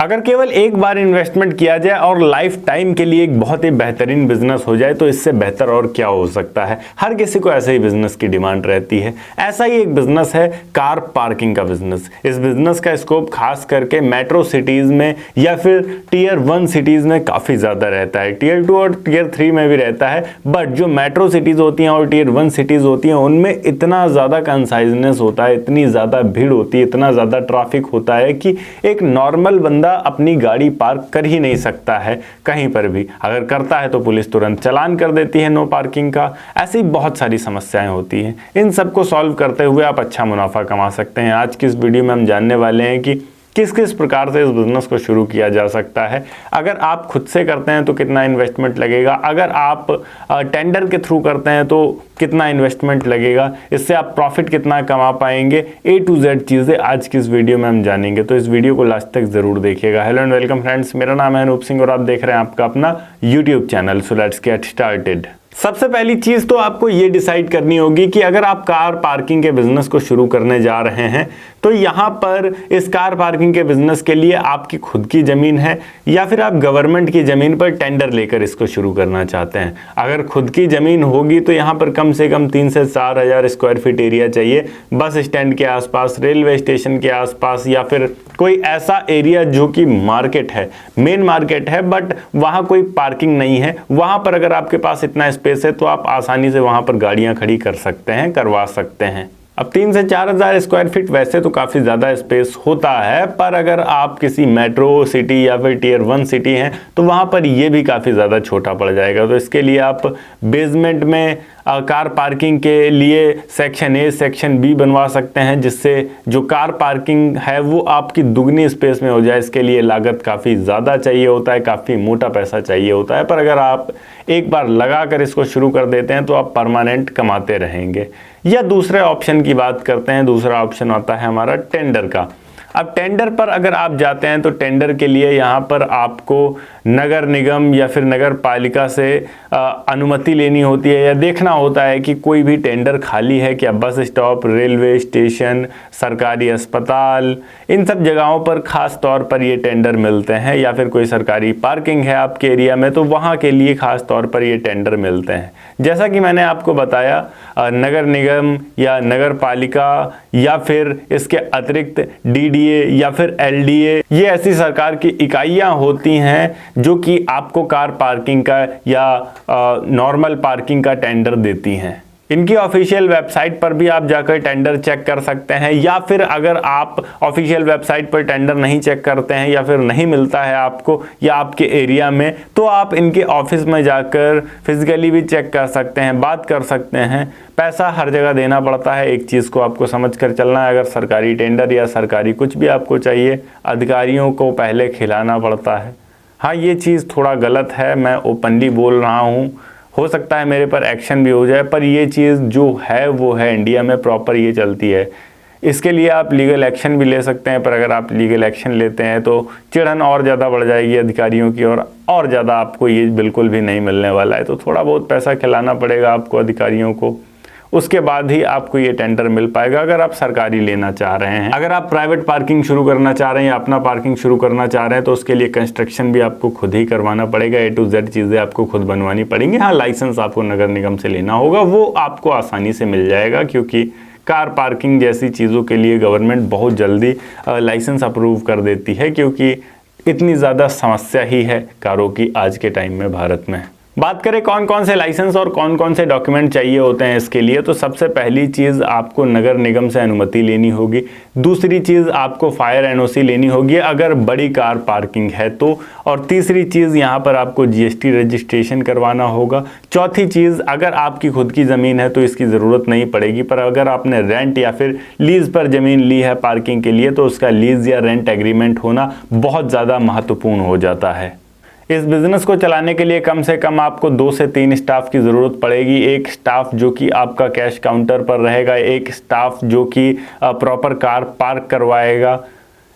अगर केवल एक बार इन्वेस्टमेंट किया जाए और लाइफ टाइम के लिए एक बहुत ही बेहतरीन बिजनेस हो जाए तो इससे बेहतर और क्या हो सकता है। हर किसी को ऐसे ही बिजनेस की डिमांड रहती है। ऐसा ही एक बिजनेस है कार पार्किंग का बिजनेस। इस बिजनेस का स्कोप खास करके मेट्रो सिटीज में या फिर टियर 1 सिटीज में काफी ज्यादा रहता है। टियर 2 और टियर 3 में भी रहता है, बट जो मेट्रो सिटीज होती हैं और टियर 1 सिटीज होती हैं उनमें इतना ज्यादा कंसाइजनेस होता है, इतनी ज्यादा भीड़ होती है, इतना ज्यादा ट्रैफिक होता है कि एक नॉर्मल बंदा अपनी गाड़ी पार्क कर ही नहीं सकता है कहीं पर भी। अगर करता है तो पुलिस तुरंत चालान कर देती है नो पार्किंग का। ऐसी बहुत सारी समस्याएं होती हैं। इन सबको सॉल्व करते हुए आप अच्छा मुनाफा कमा सकते हैं। आज की इस वीडियो में हम जानने वाले हैं कि किस किस प्रकार से इस बिजनेस को शुरू किया जा सकता है। अगर आप खुद से करते हैं तो कितना इन्वेस्टमेंट लगेगा, अगर आप टेंडर के थ्रू करते हैं तो कितना इन्वेस्टमेंट लगेगा, इससे आप प्रॉफिट कितना कमा पाएंगे, A to Z चीज़ें आज की इस वीडियो में हम जानेंगे। तो इस वीडियो को लास्ट तक जरूर देखिएगा। हेलो एंड वेलकम फ्रेंड्स, मेरा नाम है अनूप सिंह और आप देख रहे हैं आपका अपना YouTube channel. So let's get started. सबसे पहली चीज तो आपको ये डिसाइड करनी होगी कि अगर आप कार पार्किंग के बिजनेस को शुरू करने जा रहे हैं तो यहाँ पर इस कार पार्किंग के बिजनेस के लिए आपकी खुद की जमीन है या फिर आप गवर्नमेंट की जमीन पर टेंडर लेकर इसको शुरू करना चाहते हैं। अगर खुद की जमीन होगी तो यहाँ पर कम से कम 3 से 4 हज़ार स्क्वायर फीट एरिया चाहिए। बस स्टैंड के आसपास, रेलवे स्टेशन के आसपास या फिर कोई ऐसा एरिया जो कि मार्केट है, मेन मार्केट है, बट वहाँ कोई पार्किंग नहीं है। वहाँ पर अगर आपके पास इतना स्पेस है तो आप आसानी से वहाँ पर गाड़ियाँ खड़ी कर सकते हैं, करवा सकते हैं। अब 3 से 4 हज़ार स्क्वायर फीट वैसे तो काफ़ी ज़्यादा स्पेस होता है, पर अगर आप किसी मेट्रो सिटी या फिर टियर 1 सिटी हैं तो वहाँ पर ये भी काफ़ी ज़्यादा छोटा पड़ जाएगा। तो इसके लिए आप बेसमेंट में कार पार्किंग के लिए सेक्शन A सेक्शन B बनवा सकते हैं, जिससे जो कार पार्किंग है वो आपकी दुगनी स्पेस में हो जाए। इसके लिए लागत काफ़ी ज़्यादा चाहिए होता है, काफ़ी मोटा पैसा चाहिए होता है, पर अगर आप एक बार लगा कर इसको शुरू कर देते हैं तो आप परमानेंट कमाते रहेंगे। या दूसरे ऑप्शन की बात करते हैं। दूसरा ऑप्शन आता है हमारा टेंडर का। अब टेंडर पर अगर आप जाते हैं तो टेंडर के लिए यहाँ पर आपको नगर निगम या फिर नगर पालिका से अनुमति लेनी होती है या देखना होता है कि कोई भी टेंडर खाली है क्या। बस स्टॉप, रेलवे स्टेशन, सरकारी अस्पताल, इन सब जगहों पर खास तौर पर ये टेंडर मिलते हैं। या फिर कोई सरकारी पार्किंग है आपके एरिया में तो वहाँ के लिए खास तौर पर ये टेंडर मिलते हैं। जैसा कि मैंने आपको बताया, नगर निगम या नगर पालिका या फिर इसके अतिरिक्त DDA या फिर LDA, ये ऐसी सरकार की इकाइयां होती हैं जो कि आपको कार पार्किंग का या नॉर्मल पार्किंग का टेंडर देती हैं। इनकी ऑफिशियल वेबसाइट पर भी आप जाकर टेंडर चेक कर सकते हैं, या फिर अगर आप ऑफिशियल वेबसाइट पर टेंडर नहीं चेक करते हैं या फिर नहीं मिलता है आपको या आपके एरिया में, तो आप इनके ऑफिस में जाकर फिजिकली भी चेक कर सकते हैं, बात कर सकते हैं। पैसा हर जगह देना पड़ता है। एक चीज़ को आपको समझ कर चलना है, अगर सरकारी टेंडर या सरकारी कुछ भी आपको चाहिए, अधिकारियों को पहले खिलाना पड़ता है। हाँ, ये चीज़ थोड़ा गलत है, मैं ओपनली बोल रहा हूँ। हो सकता है मेरे पर एक्शन भी हो जाए, पर ये चीज़ जो है वो है, इंडिया में प्रॉपर ये चलती है। इसके लिए आप लीगल एक्शन भी ले सकते हैं, पर अगर आप लीगल एक्शन लेते हैं तो चिढ़न और ज़्यादा बढ़ जाएगी अधिकारियों की और ज़्यादा आपको ये बिल्कुल भी नहीं मिलने वाला है। तो थोड़ा बहुत पैसा खिलाना पड़ेगा आपको अधिकारियों को, उसके बाद ही आपको ये टेंडर मिल पाएगा अगर आप सरकारी लेना चाह रहे हैं। अगर आप प्राइवेट पार्किंग शुरू करना चाह रहे हैं या अपना पार्किंग शुरू करना चाह रहे हैं तो उसके लिए कंस्ट्रक्शन भी आपको खुद ही करवाना पड़ेगा। A to Z चीज़ें आपको खुद बनवानी पड़ेंगी। हाँ, लाइसेंस आपको नगर निगम से लेना होगा, वो आपको आसानी से मिल जाएगा, क्योंकि कार पार्किंग जैसी चीज़ों के लिए गवर्नमेंट बहुत जल्दी लाइसेंस अप्रूव कर देती है, क्योंकि इतनी ज़्यादा समस्या ही है कारों की आज के टाइम में भारत में। बात करें कौन कौन से लाइसेंस और कौन कौन से डॉक्यूमेंट चाहिए होते हैं इसके लिए, तो सबसे पहली चीज़ आपको नगर निगम से अनुमति लेनी होगी। दूसरी चीज़ आपको फायर NOC लेनी होगी अगर बड़ी कार पार्किंग है तो। और तीसरी चीज़ यहाँ पर आपको GST रजिस्ट्रेशन करवाना होगा। चौथी चीज़, अगर आपकी खुद की ज़मीन है तो इसकी ज़रूरत नहीं पड़ेगी, पर अगर आपने रेंट या फिर लीज़ पर ज़मीन ली है पार्किंग के लिए तो उसका लीज़ या रेंट एग्रीमेंट होना बहुत ज़्यादा महत्वपूर्ण हो जाता है। इस बिज़नेस को चलाने के लिए कम से कम आपको 2 से 3 स्टाफ की ज़रूरत पड़ेगी। एक स्टाफ जो कि आपका कैश काउंटर पर रहेगा, एक स्टाफ जो कि प्रॉपर कार पार्क करवाएगा।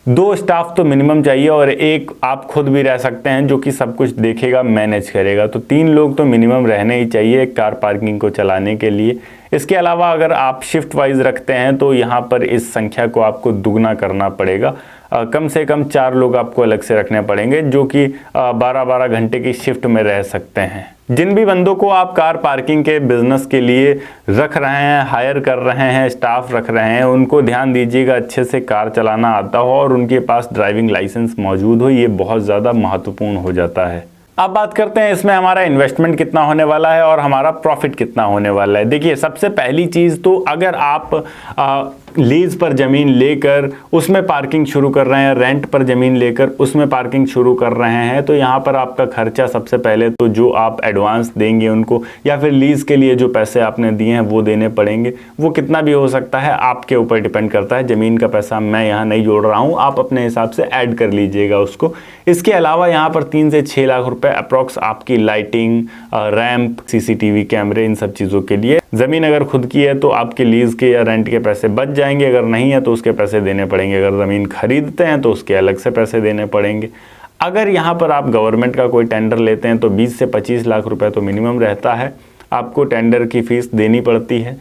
2 स्टाफ तो मिनिमम चाहिए और एक आप खुद भी रह सकते हैं जो कि सब कुछ देखेगा, मैनेज करेगा। तो 3 लोग तो मिनिमम रहने ही चाहिए एक कार पार्किंग को चलाने के लिए। इसके अलावा अगर आप शिफ्ट वाइज रखते हैं तो यहाँ पर इस संख्या को आपको दुगना करना पड़ेगा। कम से कम 4 लोग आपको अलग से रखने पड़ेंगे जो कि 12-12 घंटे की शिफ्ट में रह सकते हैं। जिन भी बंदों को आप कार पार्किंग के बिजनेस के लिए रख रहे हैं, हायर कर रहे हैं, स्टाफ रख रहे हैं, उनको ध्यान दीजिएगा अच्छे से कार चलाना आता हो और उनके पास ड्राइविंग लाइसेंस मौजूद हो। ये बहुत ज़्यादा महत्वपूर्ण हो जाता है। अब बात करते हैं इसमें हमारा इन्वेस्टमेंट कितना होने वाला है और हमारा प्रॉफिट कितना होने वाला है। देखिए, सबसे पहली चीज़ तो अगर आप लीज पर ज़मीन लेकर उसमें पार्किंग शुरू कर रहे हैं, रेंट पर ज़मीन लेकर उसमें पार्किंग शुरू कर रहे हैं, तो यहाँ पर आपका खर्चा सबसे पहले तो जो आप एडवांस देंगे उनको या फिर लीज़ के लिए जो पैसे आपने दिए हैं वो देने पड़ेंगे। वो कितना भी हो सकता है, आपके ऊपर डिपेंड करता है। ज़मीन का पैसा मैं यहाँ नहीं जोड़ रहा हूँ, आप अपने हिसाब से ऐड कर लीजिएगा उसको। इसके अलावा यहाँ पर 3 से 6 लाख रुपए अप्रॉक्स आपकी लाइटिंग, रैंप, CCTV कैमरे, इन सब चीज़ों के लिए। ज़मीन अगर खुद की है तो आपके लीज़ के या रेंट के पैसे बच जाएंगे, अगर नहीं है तो उसके पैसे देने पड़ेंगे। अगर ज़मीन खरीदते हैं तो उसके अलग से पैसे देने पड़ेंगे। अगर यहाँ पर आप गवर्नमेंट का कोई टेंडर लेते हैं तो 20 से 25 लाख रुपए तो मिनिमम रहता है, आपको टेंडर की फ़ीस देनी पड़ती है।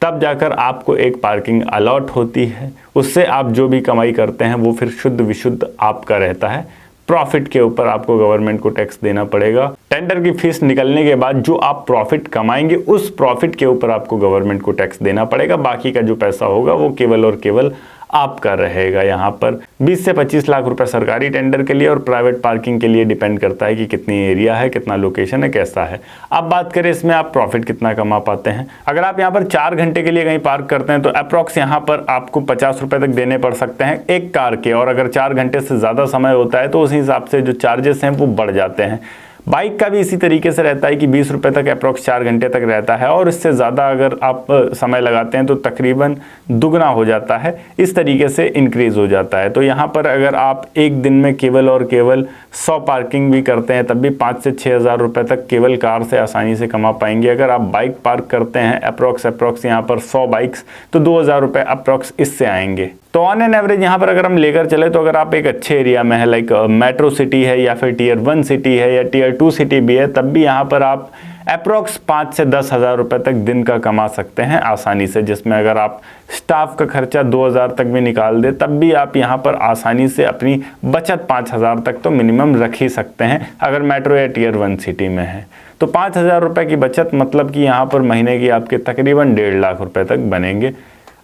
तब जाकर आपको एक पार्किंग अलॉट होती है, उससे आप जो भी कमाई करते हैं वो फिर शुद्ध विशुद्ध आपका रहता है। प्रॉफिट के ऊपर आपको गवर्नमेंट को टैक्स देना पड़ेगा। टेंडर की फीस निकलने के बाद जो आप प्रॉफिट कमाएंगे उस प्रॉफिट के ऊपर आपको गवर्नमेंट को टैक्स देना पड़ेगा। बाकी का जो पैसा होगा वो केवल और केवल आपका रहेगा। यहाँ पर 20 से 25 लाख रुपए सरकारी टेंडर के लिए और प्राइवेट पार्किंग के लिए डिपेंड करता है कि कितनी एरिया है, कितना लोकेशन है, कैसा है। अब बात करें इसमें आप प्रॉफिट कितना कमा पाते हैं। अगर आप यहाँ पर 4 घंटे के लिए कहीं पार्क करते हैं तो अप्रॉक्स यहाँ पर आपको 50 रुपए तक देने पड़ सकते हैं एक कार के, और अगर 4 घंटे से ज़्यादा समय होता है तो उस हिसाब से जो चार्जेस हैं वो बढ़ जाते हैं। बाइक का भी इसी तरीके से रहता है कि 20 रुपये तक अप्रॉक्स 4 घंटे तक रहता है, और इससे ज़्यादा अगर आप समय लगाते हैं तो तकरीबन दुगना हो जाता है। इस तरीके से इंक्रीज़ हो जाता है। तो यहाँ पर अगर आप एक दिन में केवल और केवल 100 पार्किंग भी करते हैं तब भी 5 से 6 हज़ार रुपये तक केवल कार से आसानी से कमा पाएंगे। अगर आप बाइक पार्क करते हैं अप्रॉक्स यहाँ पर 100 बाइक्स तो 2000 रुपये अप्रॉक्स इससे आएंगे। तो ऑन एन एवरेज यहाँ पर अगर हम लेकर चले तो अगर आप एक अच्छे एरिया में है, लाइक मेट्रो सिटी है या फिर टियर 1 सिटी है या टियर 2 सिटी भी है, तब भी यहाँ पर आप अप्रॉक्स 5 से 10 हज़ार रुपये तक दिन का कमा सकते हैं आसानी से, जिसमें अगर आप स्टाफ का खर्चा 2000 तक भी निकाल दे तब भी आप यहाँ पर आसानी से अपनी बचत 5000 तक तो मिनिमम रख ही सकते हैं अगर मेट्रो या टियर 1 सिटी में है। तो 5000 रुपये की बचत मतलब कि यहाँ पर महीने की आपके तकरीबन 1.5 लाख रुपये तक बनेंगे।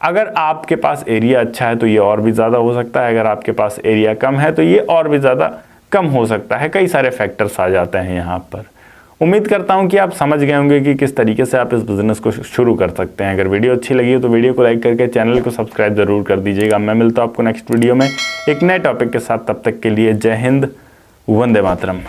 अगर आपके पास एरिया अच्छा है तो ये और भी ज़्यादा हो सकता है, अगर आपके पास एरिया कम है तो ये और भी ज़्यादा कम हो सकता है। कई सारे फैक्टर्स आ जाते हैं यहाँ पर। उम्मीद करता हूँ कि आप समझ गए होंगे कि किस तरीके से आप इस बिज़नेस को शुरू कर सकते हैं। अगर वीडियो अच्छी लगी हो तो वीडियो को लाइक करके चैनल को सब्सक्राइब ज़रूर कर दीजिएगा। मैं मिलता हूँ आपको नेक्स्ट वीडियो में एक नए टॉपिक के साथ। तब तक के लिए जय हिंद, वंदे मातरम।